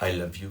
I love you۔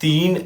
3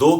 2